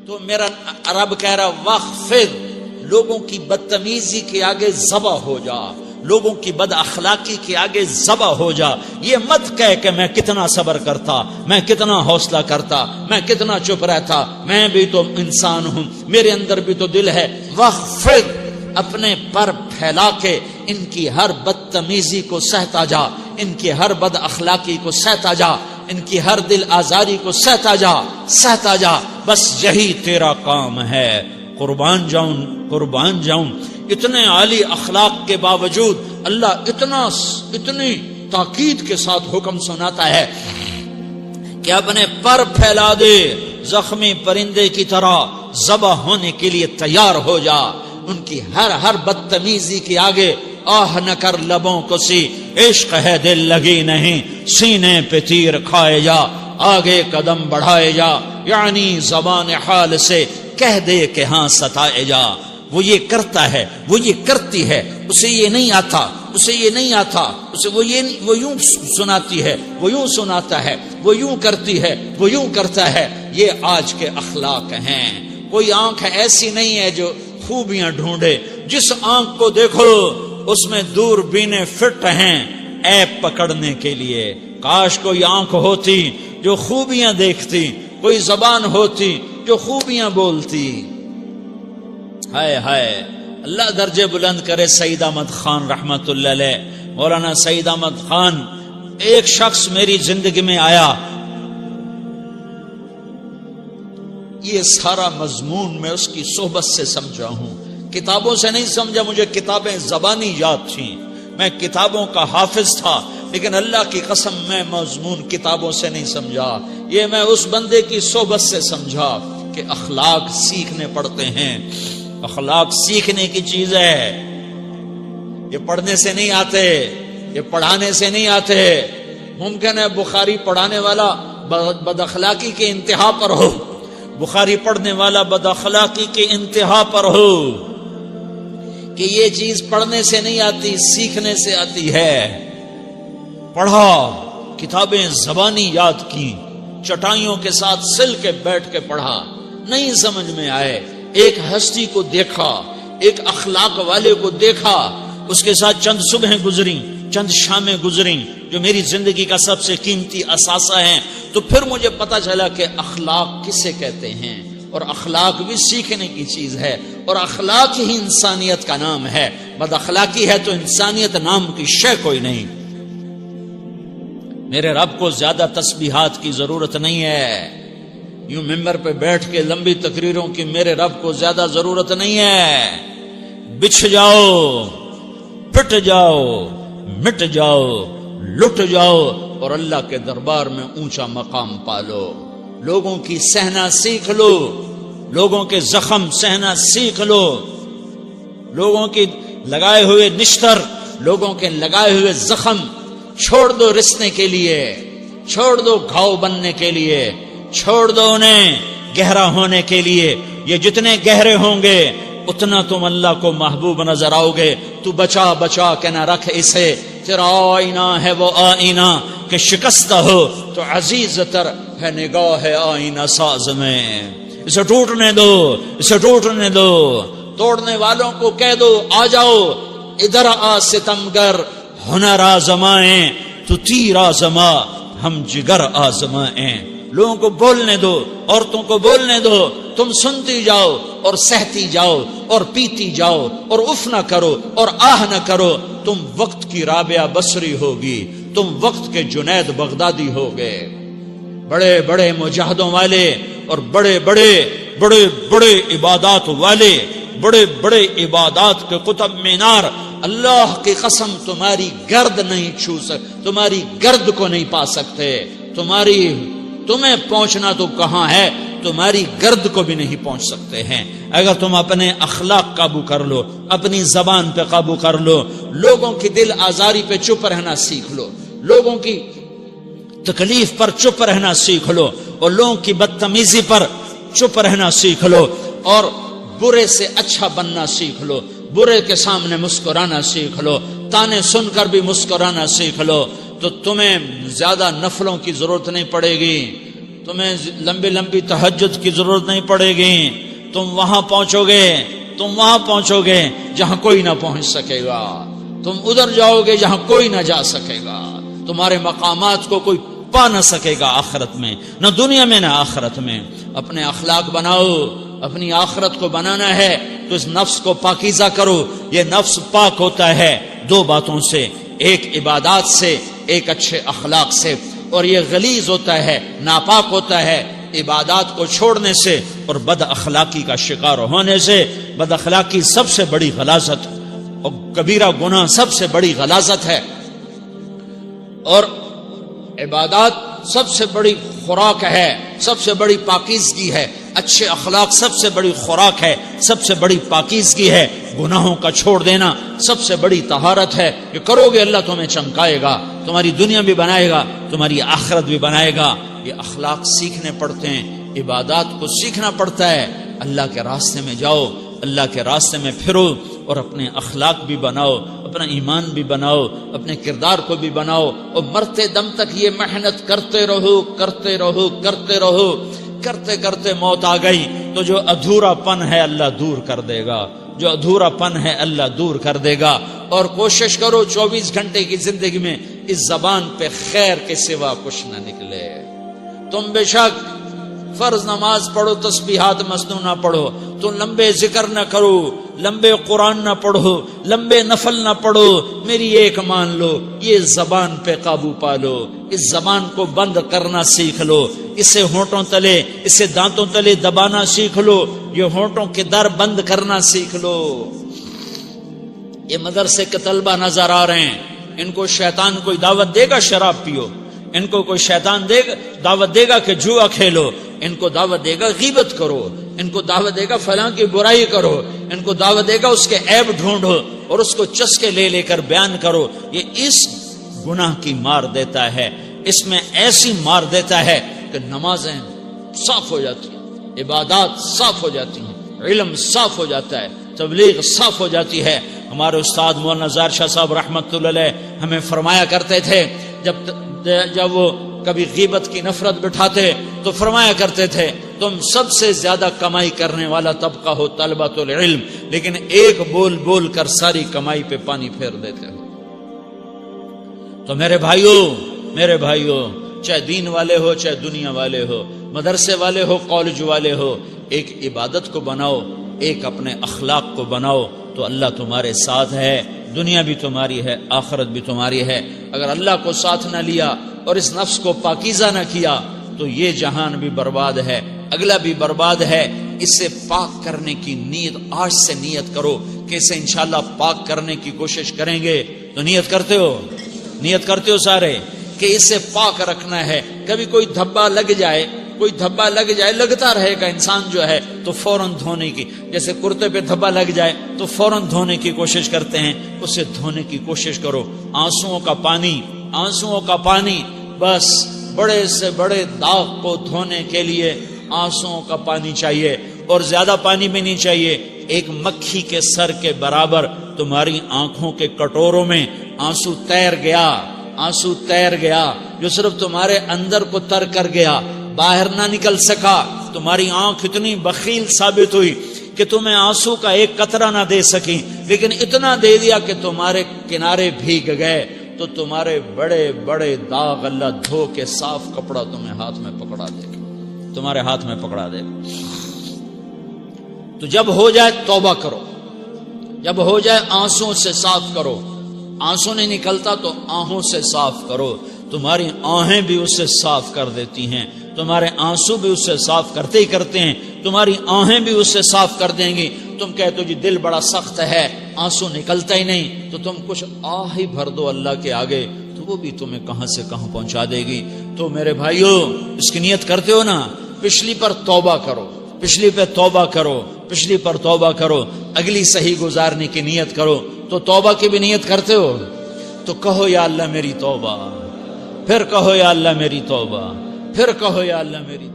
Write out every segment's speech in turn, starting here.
تو میرا رب کہہ رہا وخفض، لوگوں کی بدتمیزی کے آگے ذبح ہو جا، لوگوں کی بد اخلاقی کے آگے ذبح ہو جا. یہ مت کہہ کہ میں کتنا صبر کرتا، میں کتنا حوصلہ کرتا، میں کتنا چپ رہتا، میں بھی تو انسان ہوں، میرے اندر بھی تو دل ہے. وخفض، اپنے پر پھیلا کے ان کی ہر بدتمیزی کو سہتا جا، ان کی ہر بد اخلاقی کو سہتا جا، ان کی ہر دل آزاری کو سہتا جا، سہتا جا. بس یہی تیرا کام ہے. قربان جاؤں اتنے عالی اخلاق کے باوجود اللہ اتنی تاکید کے ساتھ حکم سناتا ہے کہ اپنے پر پھیلا دے، زخمی پرندے کی طرح ذبح ہونے کے لیے تیار ہو جا. ان کی ہر بدتمیزی کے آگے آہ نہ کر لبوں کو سی، عشق ہے دل لگی نہیں، سینے پہ تیر کھائے جا، آگے قدم بڑھائے جا، یعنی زبان حال سے کہہ دے کہ ہاں ستائے جا. وہ یہ کرتا ہے، وہ یہ کرتی ہے، اسے یہ نہیں آتا، اسے یہ نہیں آتا، اسے وہ یوں سناتی ہے، وہ یوں سناتا ہے، وہ یوں کرتی ہے، وہ یوں کرتا ہے. یہ آج کے اخلاق ہیں. کوئی آنکھ ایسی نہیں ہے جو خوبیاں ڈھونڈے. جس آنکھ کو دیکھو اس میں دوربینیں فٹ ہیں عیب پکڑنے کے لیے. کاش کوئی آنکھ ہوتی جو خوبیاں دیکھتی، کوئی زبان ہوتی جو خوبیاں بولتی. ہائے ہائے، اللہ درجے بلند کرے. سعید احمد خان رحمت اللہ علیہ، مولانا سعید احمد خان، ایک شخص میری زندگی میں آیا. یہ سارا مضمون میں اس کی صحبت سے سمجھا ہوں، کتابوں سے نہیں سمجھا. مجھے کتابیں زبانی یاد تھیں، میں کتابوں کا حافظ تھا، لیکن اللہ کی قسم میں مضمون کتابوں سے نہیں سمجھا. یہ میں اس بندے کی صحبت سے سمجھا کہ اخلاق سیکھنے پڑتے ہیں. اخلاق سیکھنے کی چیز ہے، یہ پڑھنے سے نہیں آتے، یہ پڑھانے سے نہیں آتے. ممکن ہے بخاری پڑھانے والا بد اخلاقی کے انتہا پر ہو، بخاری پڑھنے والا بد اخلاقی کے انتہا پر ہو، کہ یہ چیز پڑھنے سے نہیں آتی، سیکھنے سے آتی ہے. پڑھا، کتابیں زبانی یاد کی، چٹائیوں کے ساتھ سل کے بیٹھ کے پڑھا، نہیں سمجھ میں آئے. ایک ہستی کو دیکھا، ایک اخلاق والے کو دیکھا، اس کے ساتھ چند صبحیں گزری، چند شامیں گزری جو میری زندگی کا سب سے قیمتی اثاثہ ہیں. تو پھر مجھے پتا چلا کہ اخلاق کسے کہتے ہیں، اور اخلاق بھی سیکھنے کی چیز ہے، اور اخلاق ہی انسانیت کا نام ہے. بد اخلاقی ہے تو انسانیت نام کی شے کوئی نہیں. میرے رب کو زیادہ تسبیحات کی ضرورت نہیں ہے. یوں ممبر پہ بیٹھ کے لمبی تقریروں کی میرے رب کو زیادہ ضرورت نہیں ہے. بچھ جاؤ، پٹ جاؤ، مٹ جاؤ، لٹ جاؤ، اور اللہ کے دربار میں اونچا مقام پالو. لوگوں کی سہنا سیکھ لو، لوگوں کے زخم سہنا سیکھ لو، لوگوں کی لگائے ہوئے نشتر، لوگوں کے لگائے ہوئے زخم چھوڑ دو رسنے کے لیے، چھوڑ دو گھاؤ بننے کے لیے، چھوڑ دو انہیں گہرا ہونے کے لیے. یہ جتنے گہرے ہوں گے اتنا تم اللہ کو محبوب نظر آؤ گے. تو بچا بچا کے نہ رکھ اسے، تیرا آئینہ ہے وہ آئینہ کہ شکستہ ہو تو عزیز تر ہے نگاہ آئینہ ساز میں. اسے ٹوٹنے دو، اسے ٹوٹنے دو. توڑنے والوں کو کہہ دو آ جاؤ ادھر آ ستمگر، ہنر آزمائیں تو تیر آزما، ہم جگر آزمائیں. لوگوں کو بولنے دو، عورتوں کو بولنے دو. تم سنتی جاؤ اور سہتی جاؤ اور پیتی جاؤ اور اف نہ کرو اور آہ نہ کرو. تم وقت کی رابعہ بصری ہوگی، تم وقت کے جنید بغدادی ہوگے. بڑے بڑے مجاہدوں والے اور بڑے بڑے بڑے بڑے عبادات والے، بڑے بڑے عبادات کے قطب مینار، اللہ کی قسم تمہاری گرد نہیں چھو سکتے، تمہاری گرد کو نہیں پا سکتے. تمہیں پہنچنا تو کہاں ہے، تمہاری گرد کو بھی نہیں پہنچ سکتے ہیں. اگر تم اپنے اخلاق قابو کر لو، اپنی زبان پہ قابو کر لو، لوگوں کی دل آزاری پہ چپ رہنا سیکھ لو، لوگوں کی تکلیف پر چپ رہنا سیکھ لو، اور لوگوں کی بدتمیزی پر چپ رہنا سیکھ لو، اور برے سے اچھا بننا سیکھ لو، برے کے سامنے مسکرانا سیکھ لو، تانے سن کر بھی مسکرانا سیکھ لو، تو تمہیں زیادہ نفلوں کی ضرورت نہیں پڑے گی. تمہیں لمبی لمبی تہجد کی ضرورت نہیں پڑے گی. تم وہاں پہنچو گے جہاں کوئی نہ پہنچ سکے گا. تم ادھر جاؤ گے جہاں کوئی نہ جا سکے گا. تمہارے مقامات کو کوئی پا نہ سکے گا آخرت میں، نہ دنیا میں نہ آخرت میں. اپنے اخلاق بناؤ. اپنی آخرت کو بنانا ہے تو اس نفس کو پاکیزہ کرو. یہ نفس پاک ہوتا ہے دو باتوں سے، ایک عبادات سے، ایک اچھے اخلاق سے. اور یہ غلیظ ہوتا ہے، ناپاک ہوتا ہے عبادات کو چھوڑنے سے اور بد اخلاقی کا شکار ہونے سے. بد اخلاقی سب سے بڑی غلاظت اور کبیرہ گناہ سب سے بڑی غلاظت ہے، اور عبادات سب سے بڑی خوراک ہے، سب سے بڑی پاکیزگی ہے. اچھے اخلاق سب سے بڑی خوراک ہے، سب سے بڑی پاکیزگی ہے. گناہوں کا چھوڑ دینا سب سے بڑی طہارت ہے. یہ کرو گے اللہ تمہیں چمکائے گا، تمہاری دنیا بھی بنائے گا، تمہاری آخرت بھی بنائے گا. یہ اخلاق سیکھنے پڑتے ہیں، عبادات کو سیکھنا پڑتا ہے. اللہ کے راستے میں جاؤ، اللہ کے راستے میں پھرو، اور اپنے اخلاق بھی بناؤ، اپنا ایمان بھی بناؤ، اپنے کردار کو بھی بناؤ. اور مرتے دم تک یہ محنت کرتے رہو. کرتے کرتے موت آ گئی تو جو ادھورا پن ہے اللہ دور کر دے گا. جو ادھورا پن ہے اللہ دور کر دے گا. اور کوشش کرو 24 گھنٹے کی زندگی میں اس زبان پہ خیر کے سوا کچھ نہ نکلے. تم بے شک فرض نماز پڑھو، تسبیحات مسنون نہ پڑھو، تو لمبے ذکر نہ کرو، لمبے قرآن نہ پڑھو، لمبے نفل نہ پڑھو. میری ایک مان لو، یہ زبان پہ قابو پالو. اس زبان کو بند کرنا سیکھ لو. اسے ہونٹوں تلے، اسے دانتوں تلے دبانا سیکھ لو. یہ ہونٹوں کے در بند کرنا سیکھ لو. یہ مدرسے کے طلبہ نظر آ رہے ہیں، ان کو شیطان کوئی دعوت دے گا شراب پیو، ان کو کوئی شیطان دعوت دے گا کہ جوا کھیلو، ان کو دعوت دے گا غیبت کرو، ان کو دعوت دے گا فلاں کی برائی کرو، ان کو دعوت دے گا اس کے عیب ڈھونڈو اور اس کو چسکے لے کر بیان کرو. یہ اس گناہ کی مار دیتا ہے، اس میں ایسی مار دیتا ہے کہ نمازیں صاف ہو جاتی ہیں، عبادات صاف ہو جاتی ہیں، علم صاف ہو جاتا ہے، تبلیغ صاف ہو جاتی ہے. ہمارے استاد مولانا زار شاہ صاحب رحمت اللہ علیہ ہمیں فرمایا کرتے تھے، جب وہ کبھی غیبت کی نفرت بٹھاتے تو فرمایا کرتے تھے تم سب سے زیادہ کمائی کرنے والا طبقہ ہو طلبۃ العلم، لیکن ایک بول بول کر ساری کمائی پہ پانی پھیر دیتے ہو. تو میرے بھائیوں چاہے دین والے ہو، چاہے دنیا والے ہو، مدرسے والے ہو، کالج والے ہو، ایک عبادت کو بناؤ، ایک اپنے اخلاق کو بناؤ تو اللہ تمہارے ساتھ ہے. دنیا بھی تمہاری ہے، آخرت بھی تمہاری ہے. اگر اللہ کو ساتھ نہ لیا اور اس نفس کو پاکیزہ نہ کیا تو یہ جہان بھی برباد ہے، اگلا بھی برباد ہے. اسے پاک کرنے کی نیت آج سے نیت کرو کہ اسے انشاءاللہ پاک کرنے کی کوشش کریں گے. تو نیت کرتے ہو سارے کہ اسے پاک رکھنا ہے. کبھی کوئی دھبا لگ جائے، لگتا رہے گا انسان جو ہے تو فوراً دھونے کی، جیسے کرتے پہ دھبا لگ جائے تو فوراً دھونے کی کوشش کرتے ہیں، اسے دھونے کی کوشش کرو. آنسوؤں کا پانی بس بڑے سے بڑے داغ کو دھونے کے لیے آنسوؤں کا پانی چاہیے، اور زیادہ پانی بھی نہیں چاہیے. ایک مکھی کے سر کے برابر تمہاری آنکھوں کے کٹوروں میں آنسو تیر گیا جو صرف تمہارے اندر کو تر کر گیا، باہر نہ نکل سکا. تمہاری آنکھ اتنی بخیل ثابت ہوئی کہ تمہیں آنسو کا ایک قطرہ نہ دے سکی، لیکن اتنا دے دیا کہ تمہارے کنارے بھیگ گئے. تو تمہارے بڑے بڑے داغ اللہ دھو کے صاف کپڑا تمہیں ہاتھ میں پکڑا دے گا، تمہارے ہاتھ میں پکڑا دے گا. تو جب ہو جائے توبہ کرو، جب ہو جائے آنسوں سے صاف کرو. آنسو نہیں نکلتا تو آہوں سے صاف کرو. تمہاری آہیں بھی اس سے صاف کر دیتی ہیں، تمہارے آنسو بھی اس سے صاف کرتے ہی کرتے ہیں، تمہاری آہیں بھی اس سے صاف کر دیں گی. تم کہتے ہو جی دل بڑا سخت ہے، آنسو نکلتا ہی نہیں، تو تم کچھ آہ ہی بھر دو اللہ کے آگے، تو وہ بھی تمہیں کہاں سے کہاں پہنچا دے گی. تو میرے بھائیو اس کی نیت کرتے ہو نا، پچھلی پر توبہ کرو، پچھلی پہ توبہ کرو، پچھلی پر توبہ کرو، اگلی صحیح گزارنے کی نیت کرو. تو توبہ کی بھی نیت کرتے ہو تو کہو یا اللہ میری توبہ، پھر کہو یا اللہ میری توبہ، پھر کہو یا اللہ میری توبہ.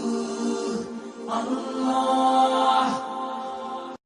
اللہ